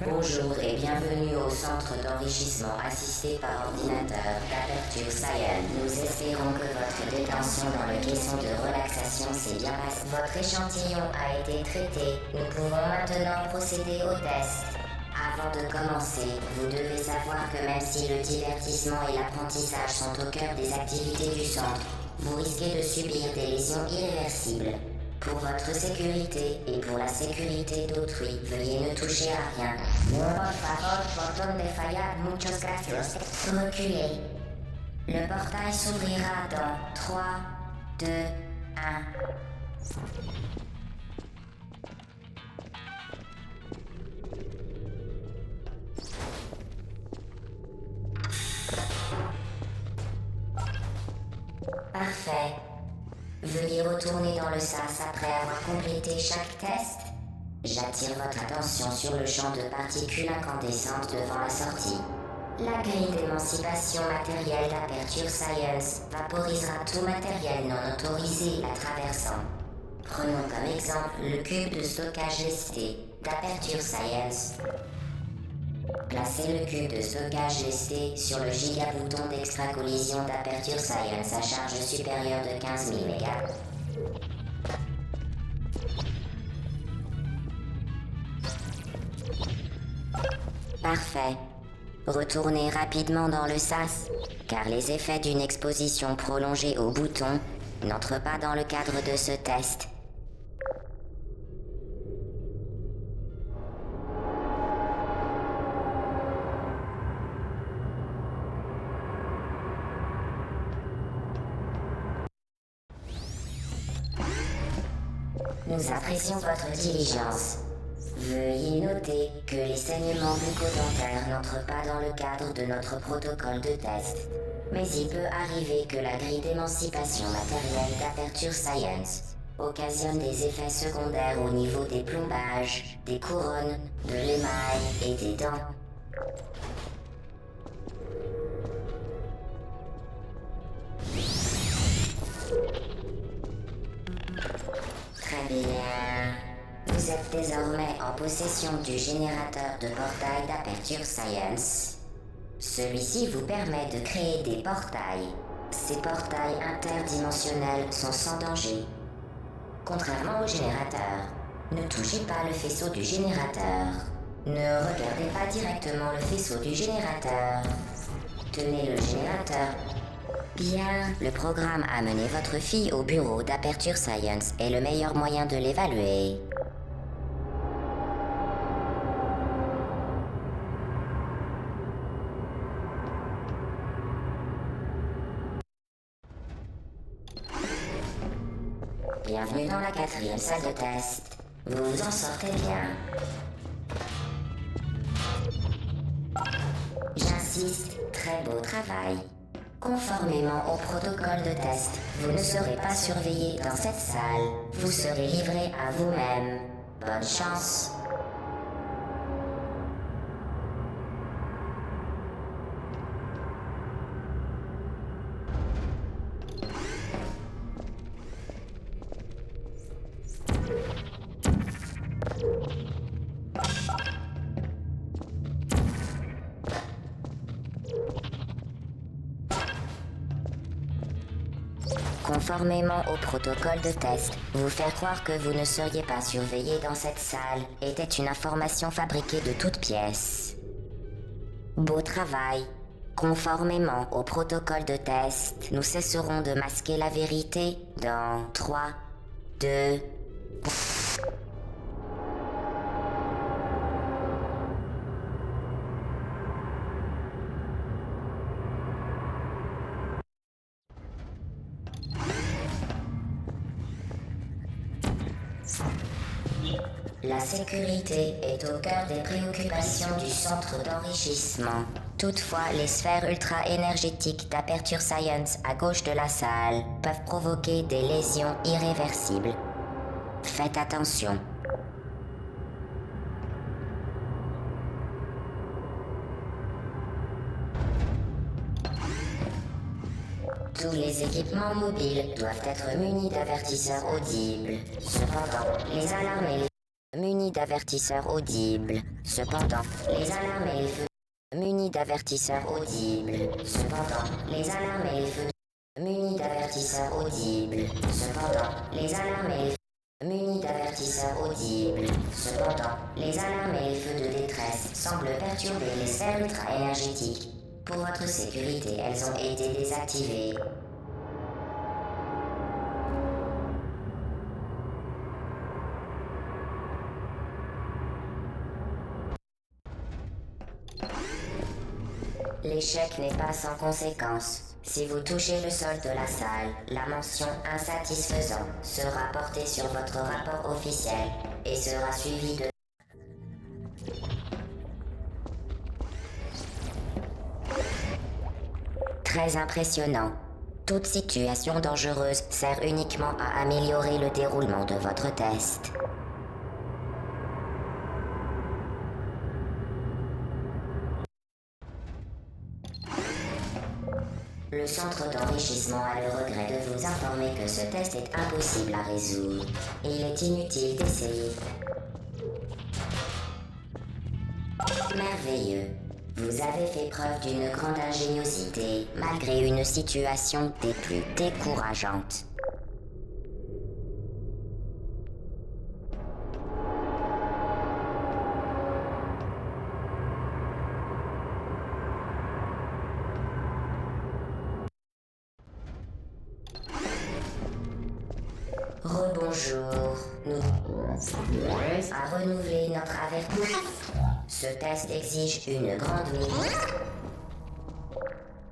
Bonjour et bienvenue au centre d'enrichissement assisté par ordinateur d'Aperture Science. Nous espérons que votre détention dans le caisson de relaxation s'est bien passée. Votre échantillon a été traité. Nous pouvons maintenant procéder au test. Avant de commencer, vous devez savoir que même si le divertissement et l'apprentissage sont au cœur des activités du centre, vous risquez de subir des lésions irréversibles. Pour votre sécurité et pour la sécurité d'autrui, veuillez ne toucher à rien. Por favor, por donde fallar, muchas gracias. Reculez. Le portail s'ouvrira dans 3, 2, 1. Parfait. Veuillez retourner dans le sas après avoir complété chaque test. J'attire votre attention sur le champ de particules incandescentes devant la sortie. La grille d'émancipation matérielle d'Aperture Science vaporisera tout matériel non autorisé la traversant. Prenons comme exemple le cube de stockage lesté d'Aperture Science. Placez le cube de stockage lesté sur le gigabouton d'extra-collision d'Aperture Science à charge supérieure de 15 000 mégas. Parfait. Retournez rapidement dans le sas, car les effets d'une exposition prolongée au bouton n'entrent pas dans le cadre de ce test. Nous apprécions votre diligence. Veuillez noter que les saignements bucco-dentaires n'entrent pas dans le cadre de notre protocole de test. Mais il peut arriver que la grille d'émancipation matérielle d'Aperture Science occasionne des effets secondaires au niveau des plombages, des couronnes, de l'émail et des dents. Très bien. Vous êtes désormais en possession du générateur de portail d'Aperture Science. Celui-ci vous permet de créer des portails. Ces portails interdimensionnels sont sans danger. Contrairement au générateur, ne touchez pas le faisceau du générateur. Ne regardez pas directement le faisceau du générateur. Tenez le générateur. Bien, le programme Amener votre fille au bureau d'Aperture Science est le meilleur moyen de l'évaluer. Bienvenue dans la 4e salle de test. Vous vous en sortez bien. J'insiste, très beau travail. Conformément au protocole de test, vous ne serez pas surveillé dans cette salle. Vous serez livré à vous-même. Bonne chance. Conformément au protocole de test, vous faire croire que vous ne seriez pas surveillé dans cette salle était une information fabriquée de toutes pièces. Beau travail. Conformément au protocole de test, nous cesserons de masquer la vérité dans 3, 2... La sécurité est au cœur des préoccupations du centre d'enrichissement. Toutefois, les sphères ultra-énergétiques d'Aperture Science à gauche de la salle peuvent provoquer des lésions irréversibles. Faites attention. Tous les équipements mobiles doivent être munis d'avertisseurs audibles. Cependant, les alarmes et les munis d'avertisseurs audibles. Cependant, les alarmes et les feux munis d'avertisseurs audibles. Cependant, les alarmes et les feux munis d'avertisseurs audibles. Cependant, les alarmes et les feux munis d'avertisseurs audibles. Cependant, les alarmes et les feux de détresse semblent perturber les sphères ultra-énergétiques. Pour votre sécurité, elles ont été désactivées. L'échec n'est pas sans conséquence. Si vous touchez le sol de la salle, la mention insatisfaisant sera portée sur votre rapport officiel et sera suivie de très impressionnant. Toute situation dangereuse sert uniquement à améliorer le déroulement de votre test. Le centre d'enrichissement a le regret de vous informer que ce test est impossible à résoudre. Il est inutile d'essayer. Merveilleux. Vous avez fait preuve d'une grande ingéniosité, malgré une situation des plus décourageantes. Rebonjour, nous à renouveler notre avertissement. Ce test exige une grande mise.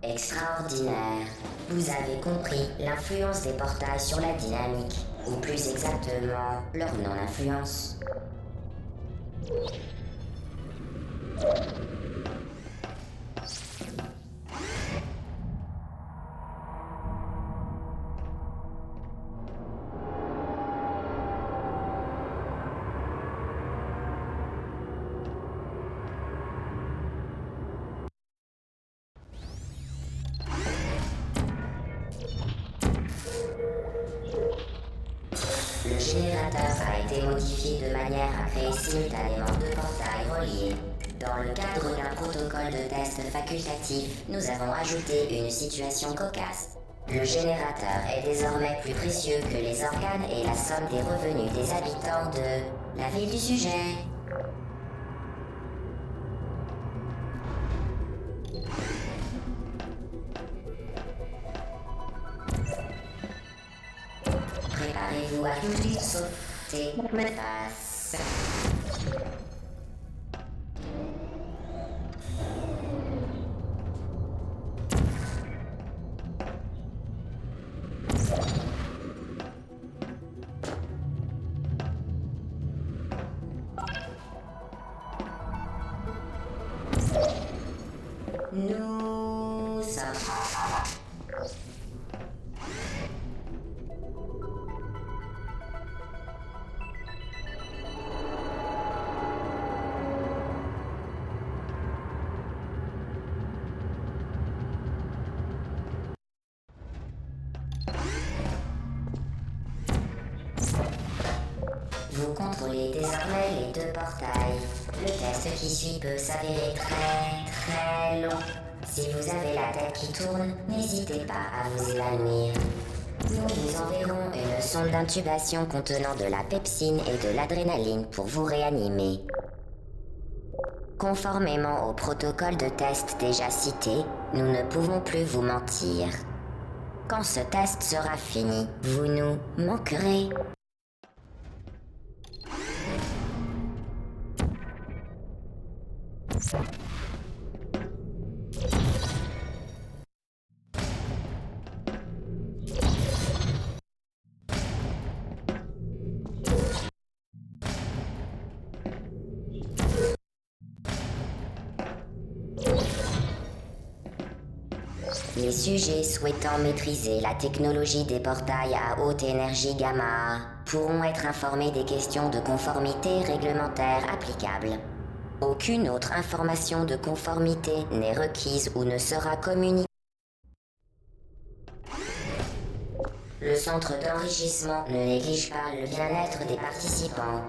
Extraordinaire. Vous avez compris l'influence des portails sur la dynamique, ou plus exactement, leur non-influence. Le générateur a été modifié de manière à créer simultanément deux portails reliés. Dans le cadre d'un protocole de test facultatif, nous avons ajouté une situation cocasse. Le générateur est désormais plus précieux que les organes et la somme des revenus des habitants de la ville du sujet. Préparez-vous à tout sauter me face. Nous sommes Vous contrôlez désormais les deux portails. Le test qui suit peut s'avérer très long. Si vous avez la tête qui tourne, n'hésitez pas à vous évanouir. Nous vous enverrons une sonde d'intubation contenant de la pepsine et de l'adrénaline pour vous réanimer. Conformément au protocole de test déjà cité, nous ne pouvons plus vous mentir. Quand ce test sera fini, vous nous manquerez. Les sujets souhaitant maîtriser la technologie des portails à haute énergie gamma pourront être informés des questions de conformité réglementaire applicables. Aucune autre information de conformité n'est requise ou ne sera communiquée. Le Le centre d'enrichissement ne néglige pas le bien-être des participants.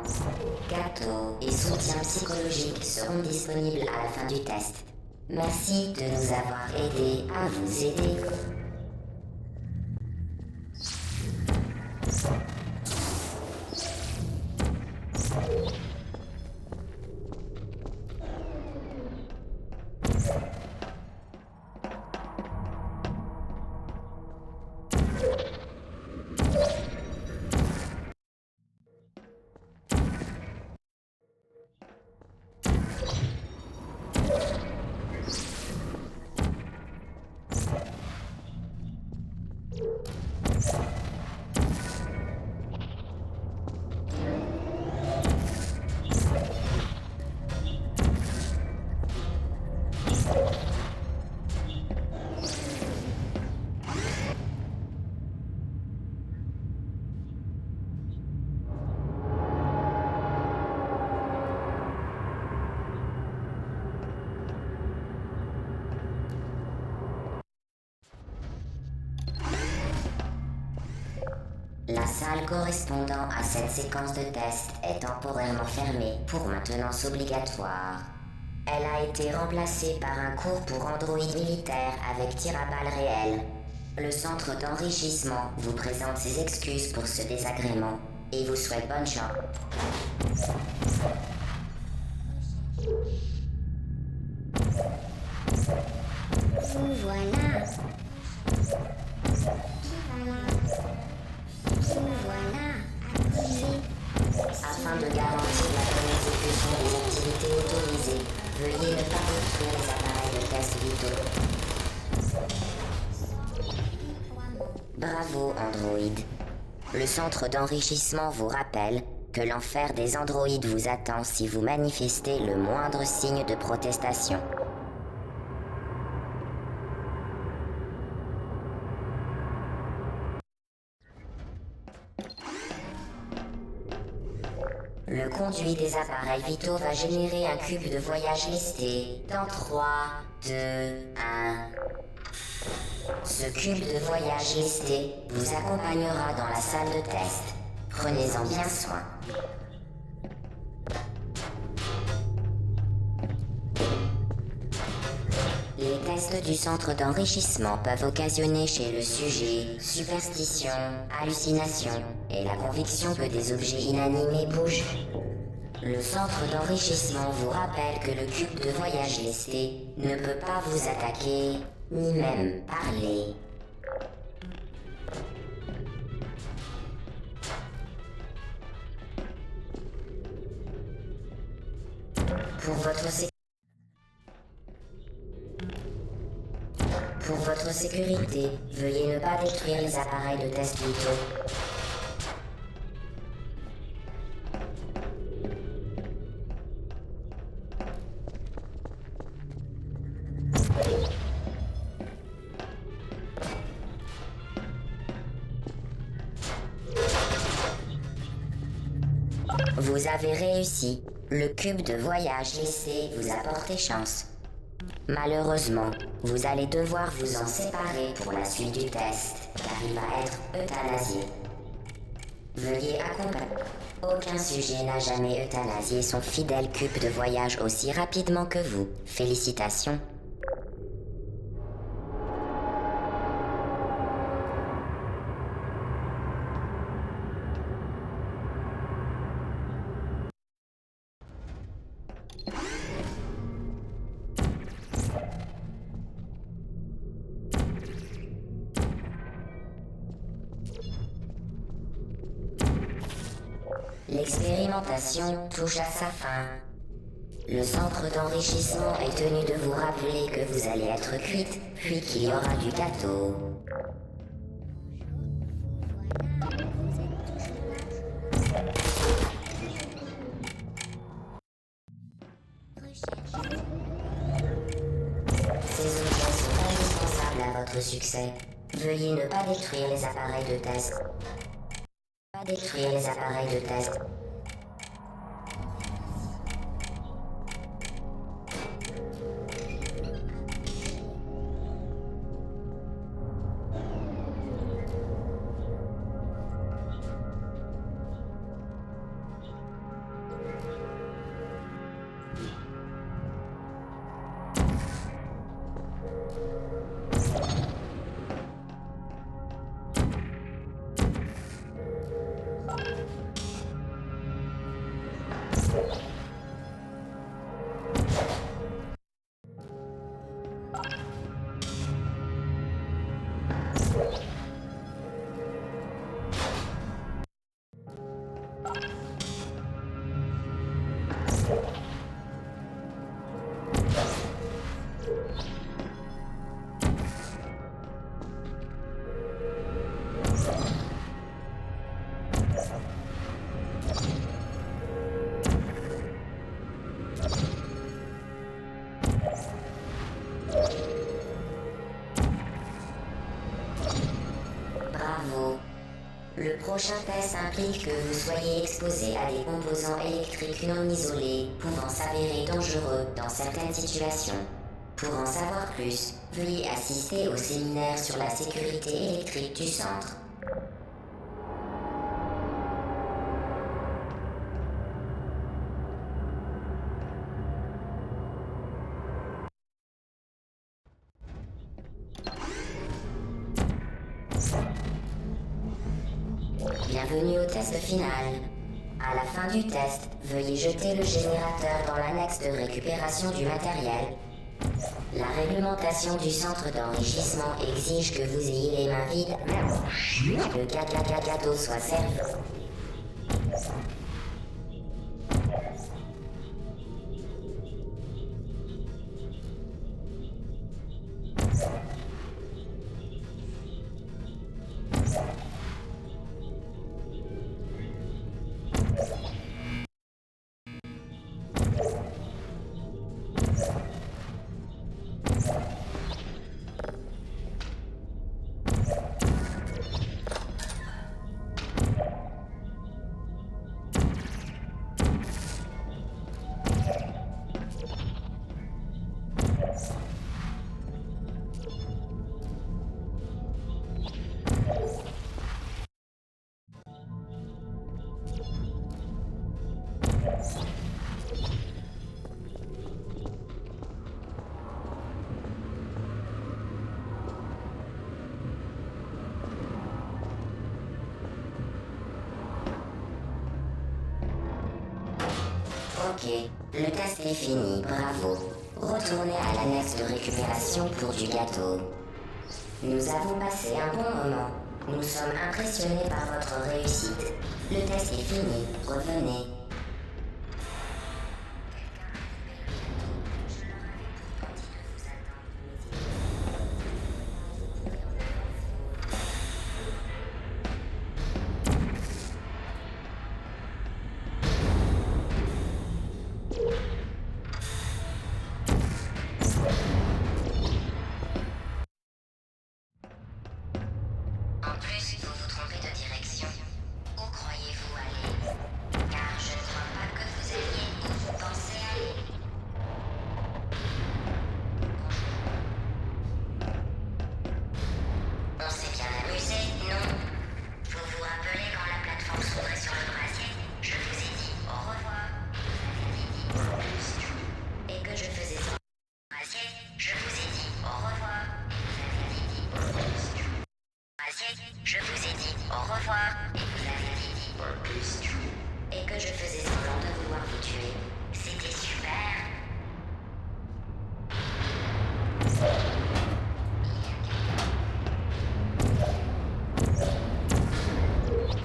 Gâteaux et soutien psychologique seront disponibles à la fin du test. Merci de nous avoir aidés à vous aider. La salle correspondant à cette séquence de test est temporairement fermée pour maintenance obligatoire. Elle a été remplacée par un cours pour androïdes militaires avec tir à balles réel. Le centre d'enrichissement vous présente ses excuses pour ce désagrément et vous souhaite bonne chance. Vous voilà. Vous voilà. Activé. Afin de garantir la bonne exécution des activités autorisées, veuillez ne pas détruire les appareils de test vitaux. Bravo, Android. Le centre d'enrichissement vous rappelle que l'enfer des androïdes vous attend si vous manifestez le moindre signe de protestation. Le conduit des appareils vitaux va générer un cube de voyage listé dans 3, 2, 1. Ce cube de voyage listé vous accompagnera dans la salle de test. Prenez-en bien soin. Les tests du centre d'enrichissement peuvent occasionner chez le sujet superstition, hallucination et la conviction que des objets inanimés bougent. Le centre d'enrichissement vous rappelle que le cube de voyage listé ne peut pas vous attaquer, ni même parler. Pour votre sécurité, veuillez ne pas détruire les appareils de test vitaux. Vous avez réussi. Le cube de voyage laissé vous a porté chance. Malheureusement, vous allez devoir vous en séparer pour la suite du test, car il va être euthanasié. Veuillez accompagner. Aucun sujet n'a jamais euthanasié son fidèle cube de voyage aussi rapidement que vous. Félicitations. L'expérimentation touche à sa fin. Le centre d'enrichissement est tenu de vous rappeler que vous allez être cuite, puis qu'il y aura du gâteau. Ces objets sont indispensables à votre succès. Veuillez ne pas détruire les appareils de test. Pas détruire les appareils de test. Bravo. Le prochain test implique que vous soyez exposé à des composants électriques non isolés pouvant s'avérer dangereux dans certaines situations. Pour en savoir plus, veuillez assister au séminaire sur la sécurité électrique du centre. Bienvenue au test final. À la fin du test, veuillez jeter le générateur dans l'annexe de récupération du matériel. La réglementation du centre d'enrichissement exige que vous ayez les mains vides. Le gâteau soit servi. Ok, le test est fini, bravo. Retournez à l'annexe de récupération pour du gâteau. Nous avons passé un bon moment. Nous sommes impressionnés par votre réussite. Le test est fini, revenez. En plus, vous vous trompez de direction. Où croyez-vous aller? Car je ne crois pas que vous alliez où vous pensez aller. On s'est bien amusé, non? Vous vous rappelez quand la plateforme s'ouvrait sur le brasier? Je vous ai dit au revoir. Vous avez dit et que je faisais ça. Brasier, je vous ai dit au revoir. Vous avez dit je vous ai dit au revoir et vous avez dit et que je faisais semblant de vouloir vous tuer. C'était super.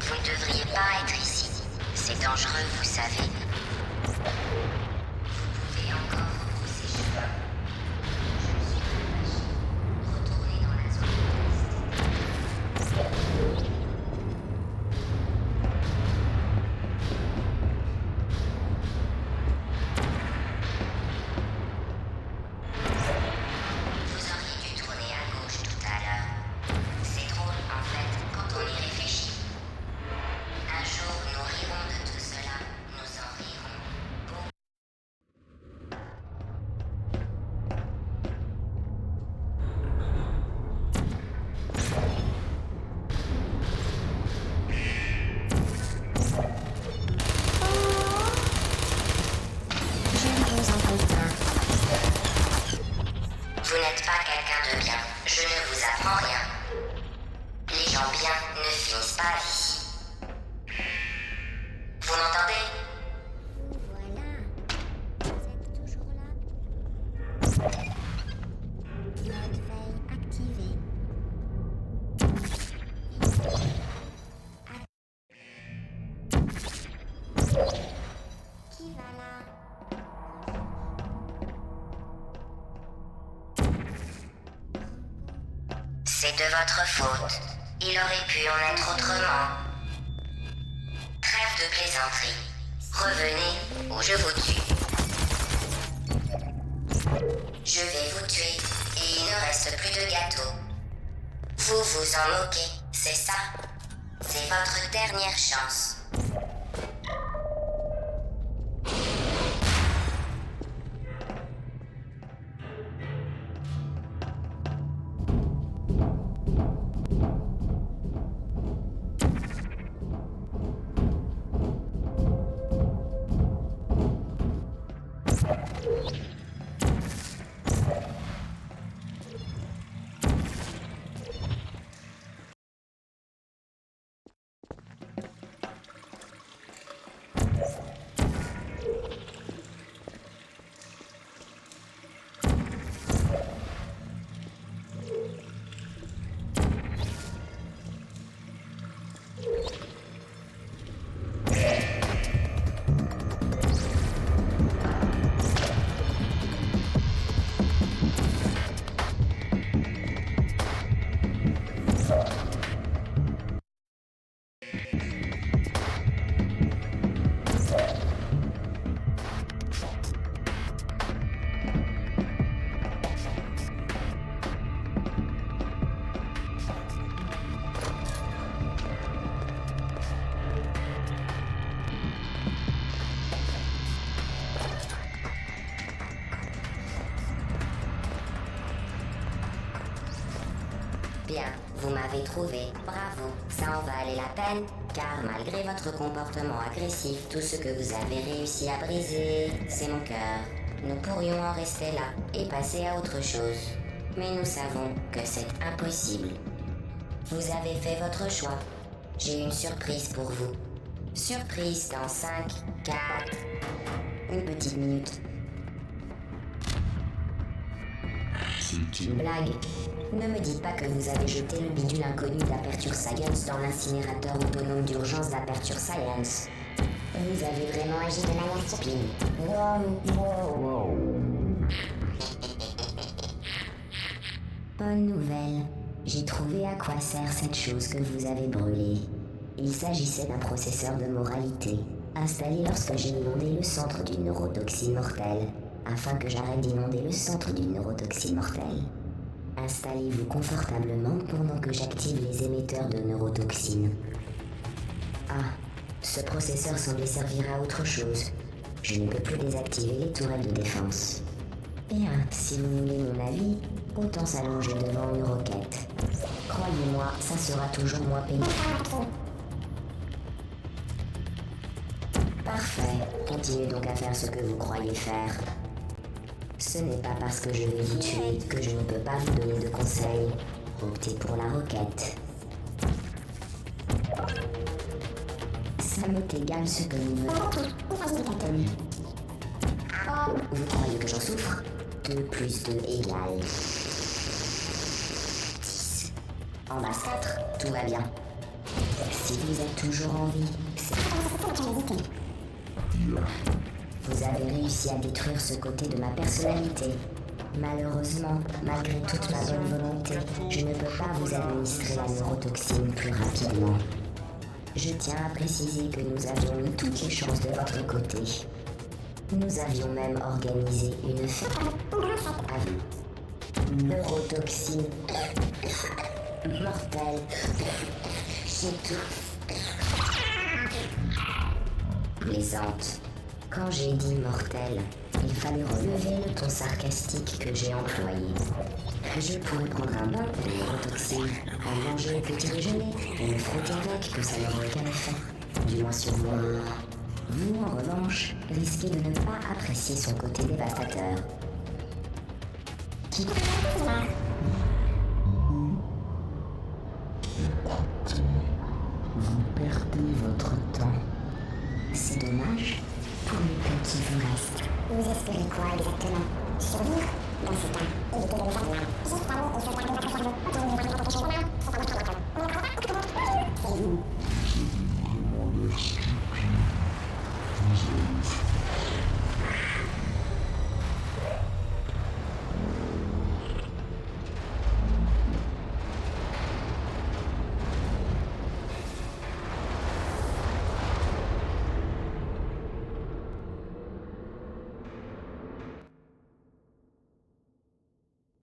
Vous ne devriez pas être ici. C'est dangereux, vous savez. Vous pouvez encore repousser chez moi. Je suis pas magie. Retournez dans la zone de test. Vous auriez dû tourner à gauche tout à l'heure. C'est drôle en fait quand on y réfléchit. Un jour nous rirons de tout cela, nous en rirons. Vous n'êtes pas quelqu'un de bien. Je ne vous apprends rien. Les gens bien ne finissent pas ici. Vous m'entendez? Voilà. Vous êtes toujours là? Mode veille activé. Qui va là? C'est de votre faute. Il aurait pu en être autrement. Trêve de plaisanterie. Revenez ou je vous tue. Je vais vous tuer et il ne reste plus de gâteau. Vous vous en moquez, c'est ça? C'est votre dernière chance. Bien, vous m'avez trouvé, bravo, ça en valait la peine, car malgré votre comportement agressif, tout ce que vous avez réussi à briser, c'est mon cœur. Nous pourrions en rester là et passer à autre chose. Mais nous savons que c'est impossible. Vous avez fait votre choix. J'ai une surprise pour vous. Surprise dans 5, 4... Une petite minute. C'est Une blague. Ne me dites pas que vous avez jeté le bidule inconnu d'Aperture Science dans l'incinérateur autonome d'urgence d'Aperture Science. Vous avez vraiment agi de manière stupide. Bonne nouvelle. J'ai trouvé à quoi sert cette chose que vous avez brûlée. Il s'agissait d'un processeur de moralité, installé lorsque j'ai inondé le centre d'une neurotoxine mortelle, afin que j'arrête d'inonder le centre d'une neurotoxine mortelle. Installez-vous confortablement pendant que j'active les émetteurs de neurotoxines. Ah, ce processeur semblait servir à autre chose. Je ne peux plus désactiver les tourelles de défense. Bien, si vous voulez mon avis, autant s'allonger devant une roquette. Croyez-moi, ça sera toujours moins pénible. Parfait, continuez donc à faire ce que vous croyez faire. Ce n'est pas parce que je vais vous tuer que je ne peux pas vous donner de conseils. Optez pour la roquette. Ça m'est égal ce que vous voulez. Vous croyez que j'en souffre? 2 plus 2 égale 10. En base 4, tout va bien. Si vous êtes toujours en vie, c'est... Vous avez réussi à détruire ce côté de ma personnalité. Malheureusement, malgré toute ma bonne volonté, je ne peux pas vous administrer la neurotoxine plus rapidement. Je tiens à préciser que nous avions mis toutes les chances de votre côté. Nous avions même organisé une fête à vous. Neurotoxine mortelle. J'étouffe. Plaisante. Quand j'ai dit mortel, il fallait relever le ton sarcastique que j'ai employé. Je pourrais prendre un bain de neurotoxine, en manger au petit déjeuner et me frotter avec que ça n'aurait aucun effet. Du moins sur moi. Vous, en revanche, risquez de ne pas apprécier son côté dévastateur. Qui... Vous perdez votre temps. C'est dommage. Pour le peu qui vous reste. Vous espérez quoi exactement? Survivre? Dans ce cas, évitez de les animaux. Juste aller et sauvegarder votre cerveau. Et vous? vraiment l'air stupide. Vous avez fait.